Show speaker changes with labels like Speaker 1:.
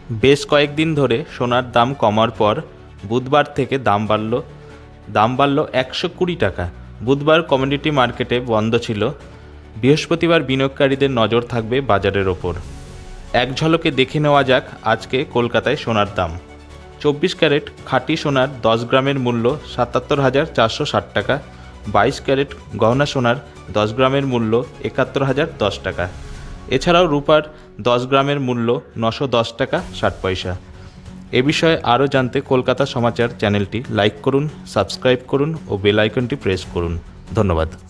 Speaker 1: বেশ কয়েকদিন ধরে সোনার দাম কমার পর বুধবার থেকে দাম বাড়ল 120 টাকা। বুধবার কমোডিটি মার্কেটে বন্ধ ছিল। বৃহস্পতিবার বিনিয়োগকারীদের নজর থাকবে বাজারের ওপর। এক ঝলকে দেখে নেওয়া যাক আজকে কলকাতায় সোনার দাম। 24 ক্যারেট খাঁটি সোনার 10 গ্রামের মূল্য 77,460 টাকা। 22 ক্যারেট গহনা সোনার 10 গ্রামের মূল্য 71,010 টাকা। এছাড়াও রূপার 10 গ্রামের মূল্য 910 টাকা 60 পয়সা। এ বিষয়ে আরও জানতে কলকাতা সমাচার চ্যানেলটি লাইক করুন, সাবস্ক্রাইব করুন ও বেল আইকনটি প্রেস করুন। ধন্যবাদ।